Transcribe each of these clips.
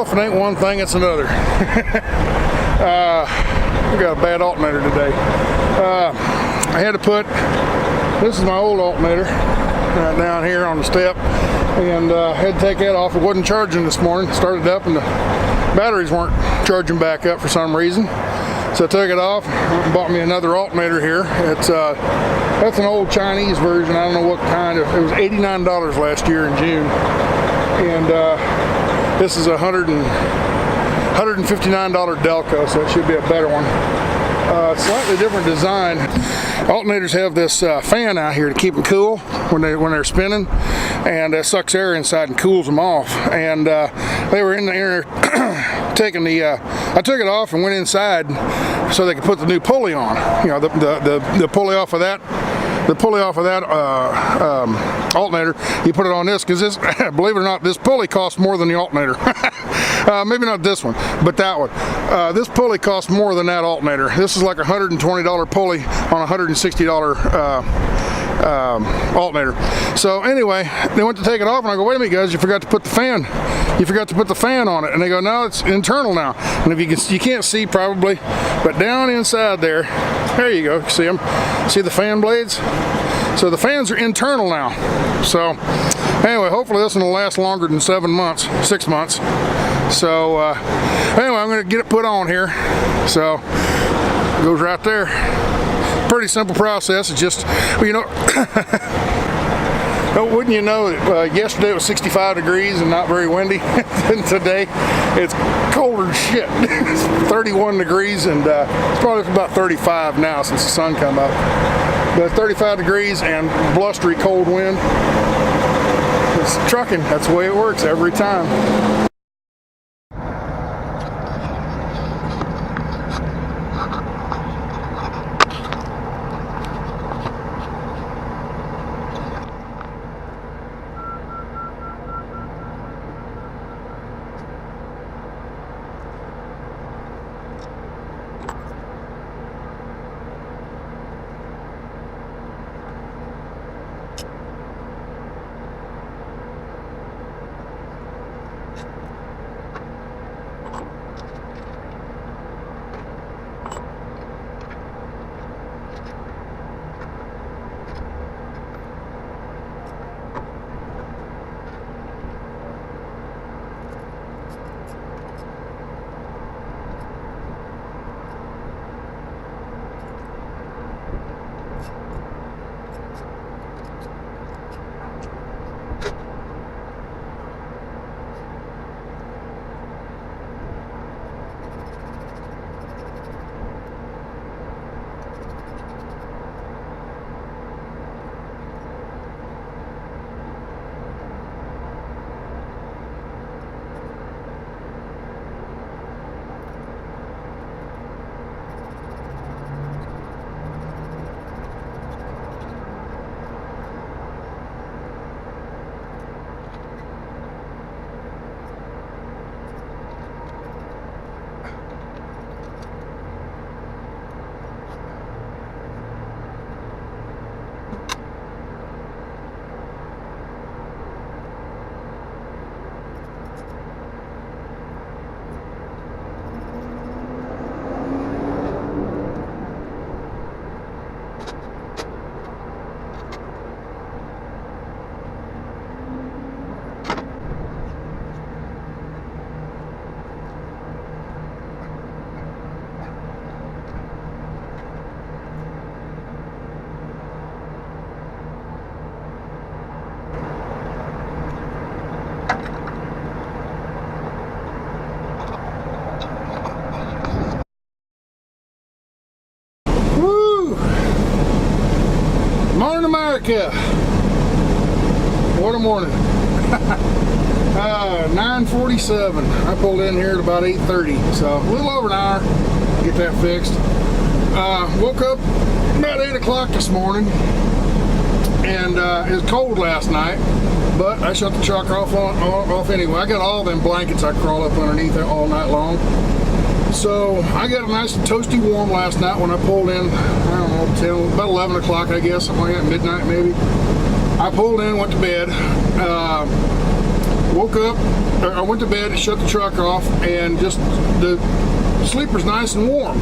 if it ain't one thing, it's another. We got a bad alternator today. I had to put, this is my old alternator right down here on the step, and had to take that off. It wasn't charging this morning. Started up and the batteries weren't charging back up for some reason. So I took it off and bought me another alternator here. It's that's an old Chinese version. I don't know what kind of, it was $89 last year in June. And this is a $159 Delco, so it should be a better one. Slightly different design. Alternators have this fan out here to keep them cool when they're spinning, and it sucks air inside and cools them off. And they were in there taking the I took it off and went inside so they could put the new pulley on. You know, the pulley off of that. The pulley off of that alternator, you put it on this, because this, believe it or not, this pulley costs more than the alternator. Maybe not this one, but that one. This pulley costs more than that alternator. This is like a $120 pulley on a $160 alternator. So anyway, they went to take it off, and I go, wait a minute, guys, you forgot to put the fan. You forgot to put the fan on it. And they go, no, it's internal now. And if you can't see probably, but down inside there you go. See them? See the fan blades? So the fans are internal now. So anyway, hopefully this one will last longer than 6 months. So anyway, I'm going to get it put on here. So it goes right there. Pretty simple process. It's just, well, you know, wouldn't you know, yesterday it was 65 degrees and not very windy, and today it's colder than shit. It's 31 degrees, and it's probably about 35 now since the sun come up. But 35 degrees and blustery cold wind. It's trucking, that's the way it works every time. Morning, America. What a morning. 9:47. I pulled in here at about 8:30, so a little over an hour to get that fixed. Woke up about 8 o'clock this morning, and it was cold last night, but I shut the truck off anyway. I got all them blankets I crawl up underneath it all night long. So I got it nice and toasty warm last night when I pulled in, I don't know, 10, about 11 o'clock I guess, something like that, midnight maybe. I pulled in, went to bed. woke up, I went to bed, shut the truck off, and just the sleeper's nice and warm.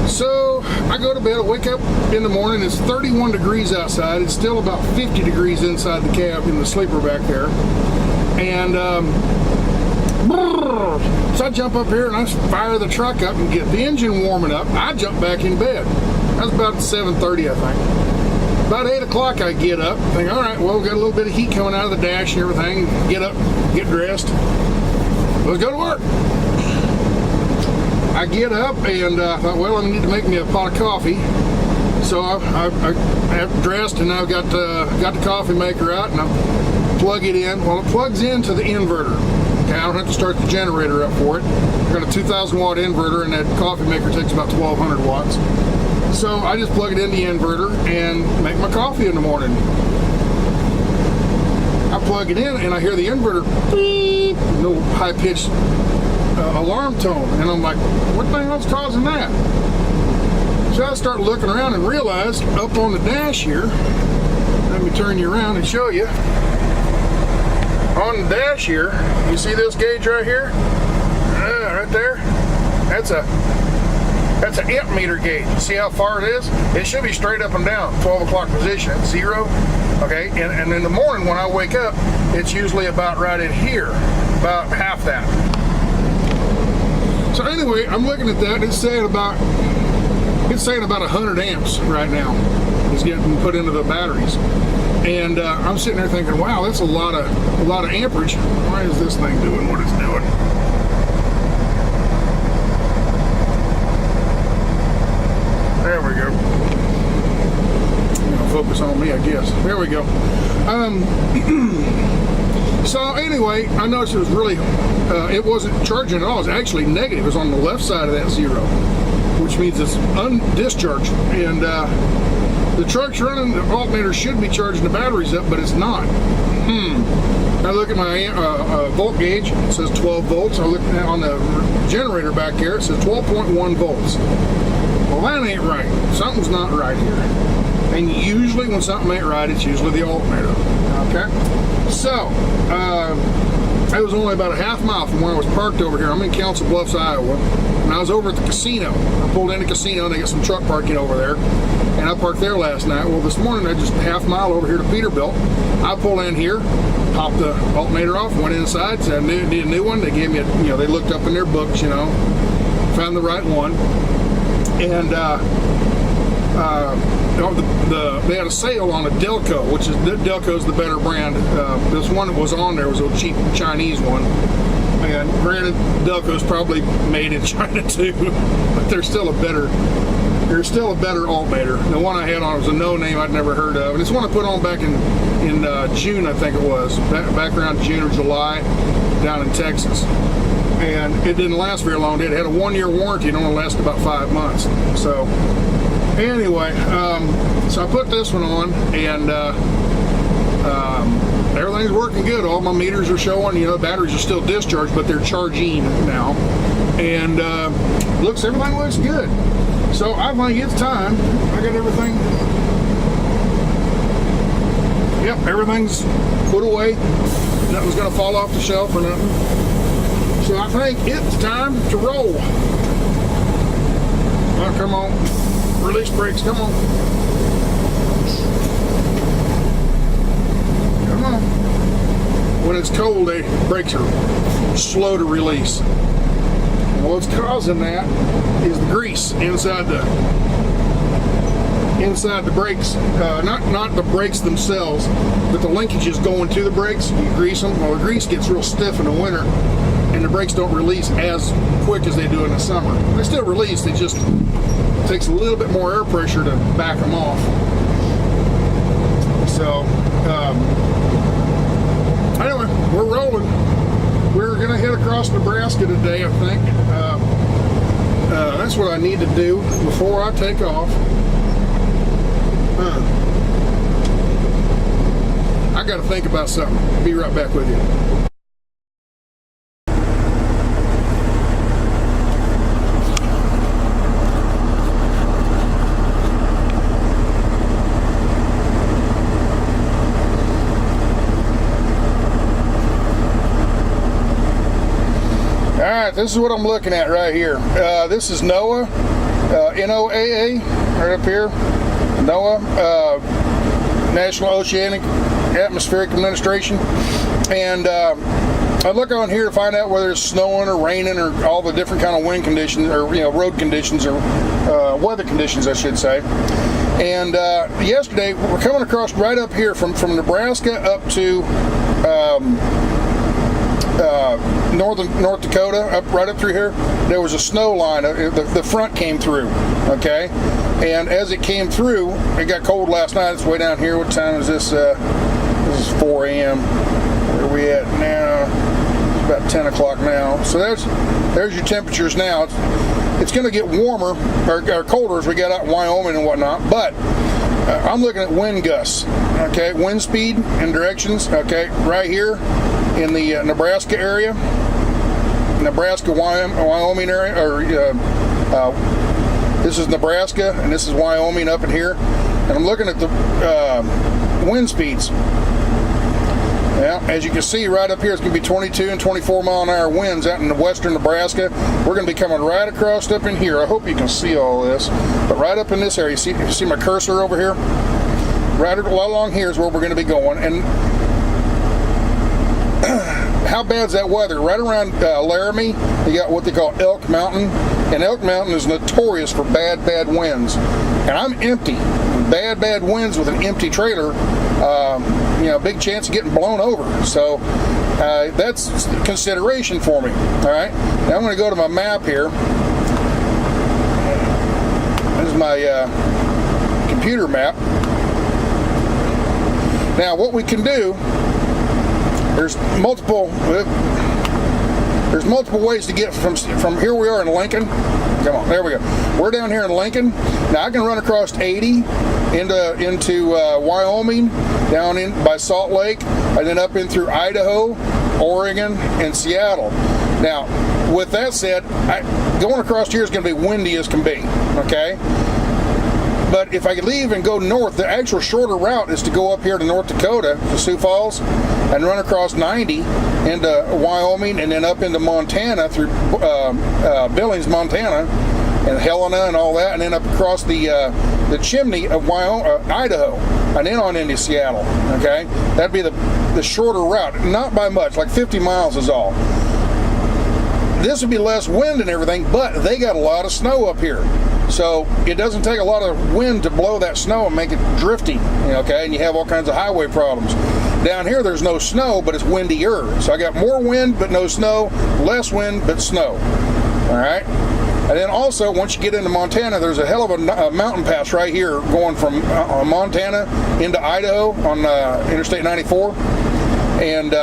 So I go to bed, I wake up in the morning, it's 31 degrees outside, it's still about 50 degrees inside the cab in the sleeper back there. And so I jump up here and I fire the truck up and get the engine warming up. I jump back in bed. That was about 7:30, I think. About 8 o'clock I get up, think, all right, well, we got a little bit of heat coming out of the dash and everything. Get up, get dressed, let's go to work. I get up and thought, well, I need to make me a pot of coffee. So I dressed and I've got the coffee maker out and I plug it in. Well, it plugs into the inverter. Okay, I don't have to start the generator up for it. I've got a 2,000 watt inverter and that coffee maker takes about 1,200 watts. So I just plug it in the inverter and make my coffee in the morning. I plug it in and I hear the inverter beep, no high-pitched alarm tone, and I'm like, what the hell's causing that? So I start looking around and realize up on the dash here, let me turn you around and show you. On the dash here, you see this gauge right here? Right there? That's an amp meter gauge. See how far it is? It should be straight up and down, 12 o'clock position, at 0. Okay, and in the morning when I wake up, it's usually about right in here, about half that. So anyway, I'm looking at that, and it's saying about 100 amps right now is getting put into the batteries. And I'm sitting there thinking, wow, that's a lot of amperage. Why is this thing doing what it's doing? There we go. Focus on me, I guess. There we go. So anyway, I noticed it was really, it wasn't charging at all. It was actually negative. It was on the left side of that 0, which means it's undischarged. And the truck's running, the alternator should be charging the batteries up, but it's not. I look at my volt gauge, it says 12 volts. I look on the generator back here, it says 12.1 volts. Well, that ain't right. Something's not right here. And usually when something ain't right, it's usually the alternator. Okay? So, I was only about a half mile from where I was parked over here. I'm in Council Bluffs, Iowa. And I was over at the casino. I pulled in the casino and they got some truck parking over there. And I parked there last night. Well, this morning I just a half mile over here to Peterbilt. I pulled in here, popped the alternator off, went inside, said I need a new one. They gave me a, they looked up in their books, found the right one. And they had a sale on a Delco, which is Delco's the better brand. This one that was on there was a cheap Chinese one. And granted, Delco's probably made in China too, but they're still a better alternator. The one I had on was a no-name I'd never heard of, and it's one I put on back in June, I think it was, back around June or July, down in Texas. And it didn't last very long. It had a 1-year warranty. It only lasted about 5 months. So anyway, so I put this one on, and everything's working good. All my meters are showing, batteries are still discharged, but they're charging now. And everything looks good. So I think it's time. I got everything. Yep, everything's put away. Nothing's gonna fall off the shelf or nothing. So I think it's time to roll. Oh, come on. Release brakes, come on. Come on. When it's cold, the brakes are slow to release. And what's causing that is the grease inside the brakes. Not the brakes themselves, but the linkages going to the brakes. You grease them. Well, the grease gets real stiff in the winter, and the brakes don't release as quick as they do in the summer. They still release, they just takes a little bit more air pressure to back them off. So anyway, we're rolling. We're gonna head across Nebraska today, I think. That's what I need to do before I take off. I gotta think about something. Be right back with you. right, this is what I'm looking at right here. This is NOAA, NOAA, right up here. NOAA, National Oceanic Atmospheric Administration. And I look on here to find out whether it's snowing or raining or all the different kind of wind conditions, or road conditions, or weather conditions, I should say. And yesterday we're coming across right up here from Nebraska up to North Dakota, right up through here. There was a snow line. The front came through. Okay, and as it came through, it got cold last night. It's way down here. What time is this? This is 4 a.m. Where are we at now? It's about 10 o'clock now. So there's your temperatures now. It's going to get warmer or colder as we get out in Wyoming and whatnot, but I'm looking at wind gusts, okay, wind speed and directions, okay, right here in the Nebraska area, Wyoming area, or this is Nebraska and this is Wyoming up in here, and I'm looking at the wind speeds. Yeah, as you can see right up here, it's going to be 22 and 24 mile an hour winds out in the western Nebraska. We're going to be coming right across up in here. I hope you can see all this. But right up in this area, you see my cursor over here? Right along here is where we're going to be going. And how bad's that weather? Right around Laramie, you got what they call Elk Mountain. And Elk Mountain is notorious for bad winds. And I'm empty. Bad winds with an empty trailer. Big chance of getting blown over. So that's consideration for me. All right. Now I'm going to go to my map here. This is my computer map. Now what we can do, there's multiple ways to get from here we are in Lincoln. Come on, there we go. We're down here in Lincoln. Now I can run across 80 into Wyoming, down in by Salt Lake, and then up in through Idaho, Oregon, and Seattle. Now, with that said, going across here is going to be windy as can be. Okay. But if I could leave and go north, the actual shorter route is to go up here to North Dakota, to Sioux Falls, and run across 90 into Wyoming, and then up into Montana through Billings, Montana, and Helena and all that, and then up across the chimney of Idaho, and then on into Seattle. Okay, that'd be the shorter route, not by much, like 50 miles is all. This would be less wind and everything, but they got a lot of snow up here. So it doesn't take a lot of wind to blow that snow and make it drifty, okay? And you have all kinds of highway problems. Down here, there's no snow, but it's windier. So I got more wind, but no snow, less wind, but snow, all right? And then also, once you get into Montana, there's a hell of a mountain pass right here going from Montana into Idaho on Interstate 94. And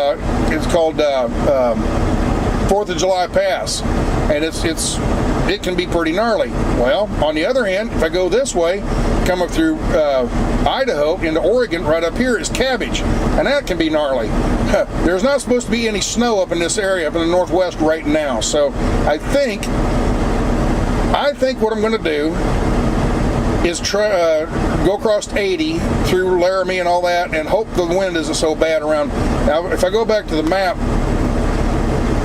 it's called 4th of July Pass. And it can be pretty gnarly. Well, on the other hand, if I go this way, come up through Idaho into Oregon, right up here is Cabbage, and that can be gnarly. There's not supposed to be any snow up in this area, up in the northwest right now. So I think what I'm going to do is try go across 80 through Laramie and all that, and hope the wind isn't so bad around. Now, if I go back to the map,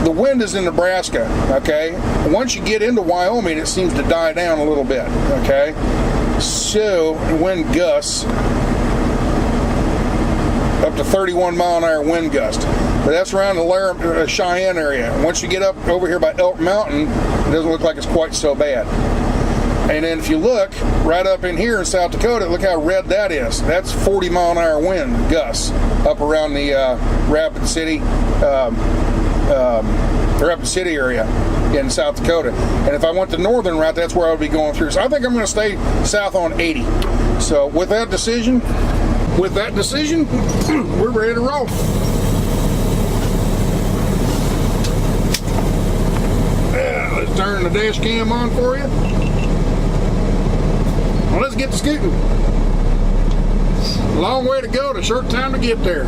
the wind is in Nebraska, okay? Once you get into Wyoming, it seems to die down a little bit, okay? So, wind gusts up to 31 mile an hour wind gust. But that's around the Cheyenne area. Once you get up over here by Elk Mountain, it doesn't look like it's quite so bad. And then if you look right up in here in South Dakota, look how red that is. That's 40 mile an hour wind gusts up around the Rapid City area in South Dakota. And if I went the northern route, that's where I would be going through. So I think I'm going to stay south on 80. So with that decision, we're ready to roll. Let's turn the dash cam on for you. Well, let's get to scooting. Long way to go, a short time to get there.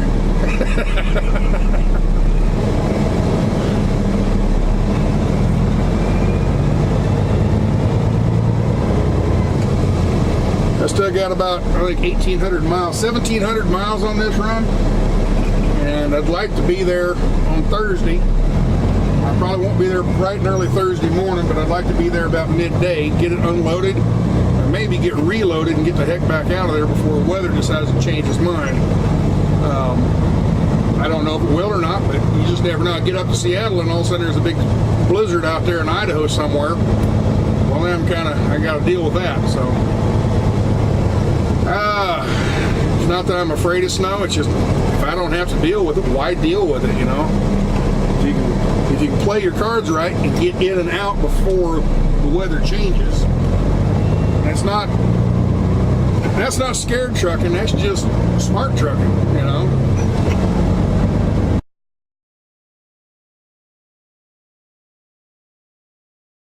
I still got about, I think, 1,800 miles, 1,700 miles on this run, and I'd like to be there on Thursday. Probably won't be there bright and early Thursday morning, but I'd like to be there about midday, get it unloaded, or maybe get reloaded and get the heck back out of there before the weather decides to change its mind. I don't know if it will or not, but you just never know. I get up to Seattle and all of a sudden there's a big blizzard out there in Idaho somewhere. Well, then I got to deal with that. So, it's not that I'm afraid of snow. It's just if I don't have to deal with it, why deal with it? You know, if you can play your cards right and get in and out before the weather changes, that's not scared trucking. That's just smart trucking. You know.